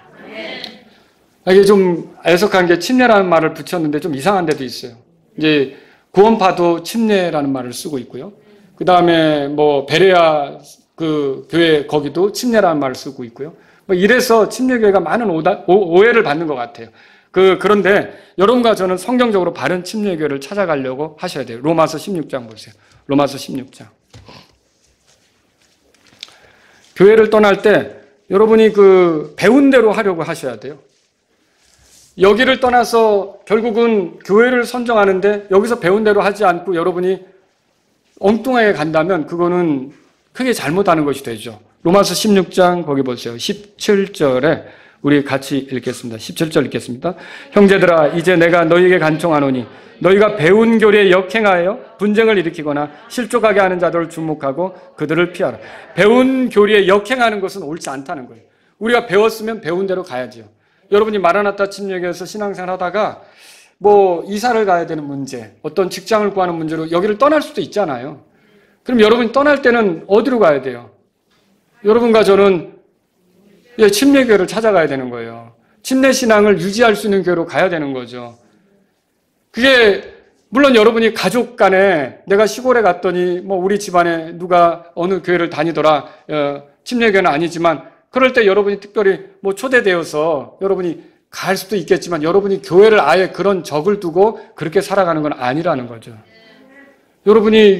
S1: 이게 좀 애석한 게 침례라는 말을 붙였는데 좀 이상한 데도 있어요. 이제 구원파도 침례라는 말을 쓰고 있고요. 그 다음에 베레아 그 교회 거기도 침례라는 말을 쓰고 있고요. 이래서 침례교회가 많은 오해를 받는 것 같아요. 그런데 여러분과 저는 성경적으로 바른 침례교회를 찾아가려고 하셔야 돼요. 로마서 16장 보세요. 로마서 16장. 교회를 떠날 때 여러분이 배운 대로 하려고 하셔야 돼요. 여기를 떠나서 결국은 교회를 선정하는데 여기서 배운 대로 하지 않고 여러분이 엉뚱하게 간다면 그거는 크게 잘못하는 것이 되죠. 로마서 16장 거기 보세요. 17절에 우리 같이 읽겠습니다. 17절 읽겠습니다. 형제들아 이제 내가 너희에게 간청하노니 너희가 배운 교리에 역행하여 분쟁을 일으키거나 실족하게 하는 자들을 주목하고 그들을 피하라. 배운 교리에 역행하는 것은 옳지 않다는 거예요. 우리가 배웠으면 배운 대로 가야지요. 여러분이 마라나타 침례교회에서 신앙생활 하다가 이사를 가야 되는 문제, 어떤 직장을 구하는 문제로 여기를 떠날 수도 있잖아요. 그럼 여러분이 떠날 때는 어디로 가야 돼요? 여러분과 저는 침례교회를 찾아가야 되는 거예요. 침례신앙을 유지할 수 있는 교회로 가야 되는 거죠. 그게 물론 여러분이 가족 간에 내가 시골에 갔더니 우리 집안에 누가 어느 교회를 다니더라, 침례교회는 아니지만 그럴 때 여러분이 특별히 초대되어서 여러분이 갈 수도 있겠지만 여러분이 교회를 아예 그런 적을 두고 그렇게 살아가는 건 아니라는 거죠. 여러분이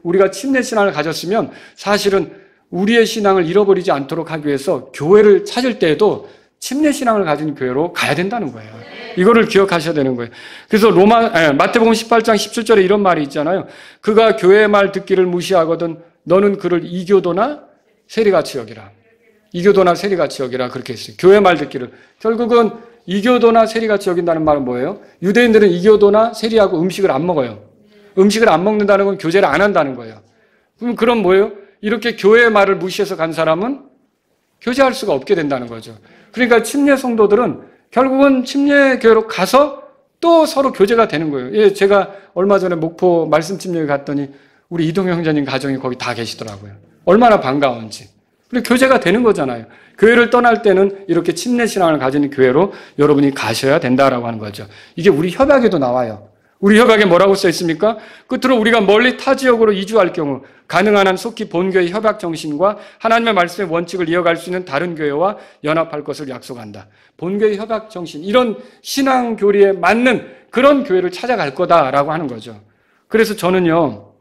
S1: 우리가 침례 신앙을 가졌으면 사실은 우리의 신앙을 잃어버리지 않도록 하기 위해서 교회를 찾을 때에도 침례 신앙을 가진 교회로 가야 된다는 거예요. 이거를 기억하셔야 되는 거예요. 그래서 마태복음 18장 17절에 이런 말이 있잖아요. 그가 교회의 말 듣기를 무시하거든 너는 그를 이교도나 세리같이 여기라. 이교도나 세리같이 여기라 그렇게 했어요. 교회 말 듣기를. 결국은 이교도나 세리같이 여긴다는 말은 뭐예요? 유대인들은 이교도나 세리하고 음식을 안 먹어요. 음식을 안 먹는다는 건 교제를 안 한다는 거예요. 그럼 뭐예요? 이렇게 교회의 말을 무시해서 간 사람은 교제할 수가 없게 된다는 거죠. 그러니까 침례 성도들은 결국은 침례교회로 가서 또 서로 교제가 되는 거예요. 제가 얼마 전에 목포 말씀 침례에 갔더니 우리 이동영 형제님 가정이 거기 다 계시더라고요. 얼마나 반가운지. 그리고 교제가 되는 거잖아요. 교회를 떠날 때는 이렇게 침례 신앙을 가진 교회로 여러분이 가셔야 된다라고 하는 거죠. 이게 우리 협약에도 나와요. 우리 협약에 뭐라고 써 있습니까? 끝으로 우리가 멀리 타 지역으로 이주할 경우 가능한 한 속히 본교의 협약 정신과 하나님의 말씀의 원칙을 이어갈 수 있는 다른 교회와 연합할 것을 약속한다. 본교의 협약 정신, 이런 신앙 교리에 맞는 그런 교회를 찾아갈 거다라고 하는 거죠. 그래서 저는요,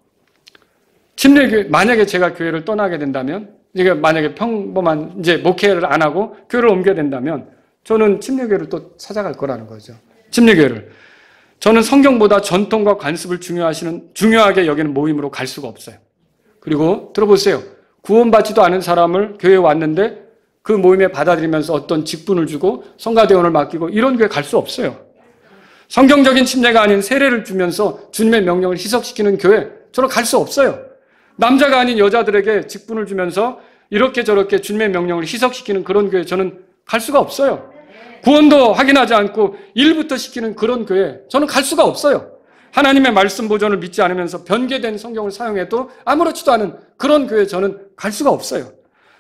S1: 침례교회, 만약에 제가 교회를 떠나게 된다면, 이게 만약에 평범한 이제 목회를 안 하고 교회를 옮겨야 된다면 저는 침례교회를 또 찾아갈 거라는 거죠. 침례교회를. 저는 성경보다 전통과 관습을 중요하게 여기는 모임으로 갈 수가 없어요. 그리고 들어보세요. 구원받지도 않은 사람을 교회에 왔는데 그 모임에 받아들이면서 어떤 직분을 주고 성가대원을 맡기고 이런 교회 갈 수 없어요. 성경적인 침례가 아닌 세례를 주면서 주님의 명령을 희석시키는 교회, 저는 갈 수 없어요. 남자가 아닌 여자들에게 직분을 주면서 이렇게 저렇게 주님의 명령을 희석시키는 그런 교회 저는 갈 수가 없어요. 구원도 확인하지 않고 일부터 시키는 그런 교회 저는 갈 수가 없어요. 하나님의 말씀 보존을 믿지 않으면서 변개된 성경을 사용해도 아무렇지도 않은 그런 교회 저는 갈 수가 없어요.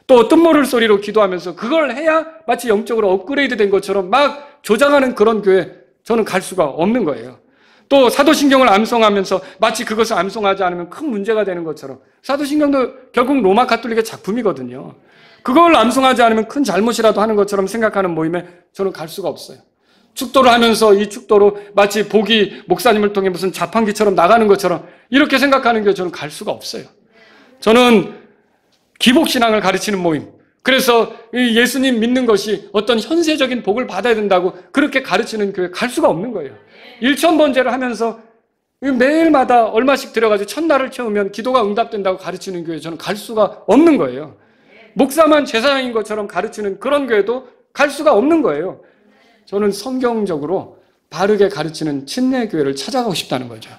S1: 또 뜻모를 소리로 기도하면서 그걸 해야 마치 영적으로 업그레이드 된 것처럼 막 조장하는 그런 교회 저는 갈 수가 없는 거예요. 또 사도신경을 암송하면서 마치 그것을 암송하지 않으면 큰 문제가 되는 것처럼 사도신경도 결국 로마 가톨릭의 작품이거든요. 그걸 암송하지 않으면 큰 잘못이라도 하는 것처럼 생각하는 모임에 저는 갈 수가 없어요. 축도를 하면서 이 축도로 마치 복이 목사님을 통해 무슨 자판기처럼 나가는 것처럼 이렇게 생각하는 게 저는 갈 수가 없어요. 저는 기복신앙을 가르치는 모임, 그래서 예수님 믿는 것이 어떤 현세적인 복을 받아야 된다고 그렇게 가르치는 교회 갈 수가 없는 거예요. 일천번제를 하면서 매일마다 얼마씩 들여가지고 첫날을 채우면 기도가 응답된다고 가르치는 교회 저는 갈 수가 없는 거예요. 목사만 제사장인 것처럼 가르치는 그런 교회도 갈 수가 없는 거예요. 저는 성경적으로 바르게 가르치는 침례교회를 찾아가고 싶다는 거죠.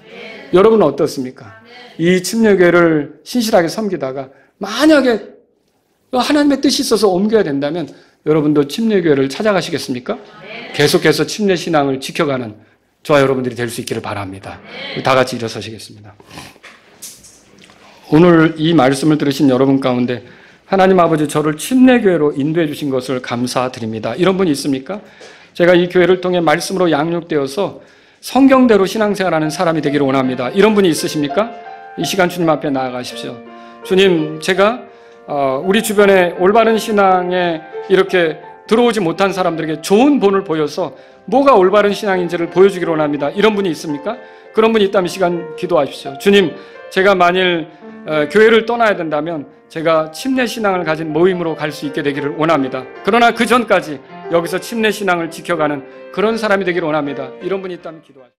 S1: 여러분은 어떻습니까? 이 침례교회를 신실하게 섬기다가 만약에 하나님의 뜻이 있어서 옮겨야 된다면 여러분도 침례교회를 찾아가시겠습니까? 계속해서 침례신앙을 지켜가는 저와 여러분들이 될 수 있기를 바랍니다. 다 같이 일어서시겠습니다. 오늘 이 말씀을 들으신 여러분 가운데 하나님 아버지 저를 침례교회로 인도해 주신 것을 감사드립니다. 이런 분이 있습니까? 제가 이 교회를 통해 말씀으로 양육되어서 성경대로 신앙생활하는 사람이 되기를 원합니다. 이런 분이 있으십니까? 이 시간 주님 앞에 나아가십시오. 주님, 제가 우리 주변에 올바른 신앙에 이렇게 들어오지 못한 사람들에게 좋은 본을 보여서 뭐가 올바른 신앙인지를 보여주기를 원합니다. 이런 분이 있습니까? 그런 분이 있다면 이 시간 기도하십시오. 주님, 제가 만일 교회를 떠나야 된다면 제가 침례신앙을 가진 모임으로 갈 수 있게 되기를 원합니다. 그러나 그 전까지 여기서 침례신앙을 지켜가는 그런 사람이 되기를 원합니다. 이런 분이 있다면 기도하십시오.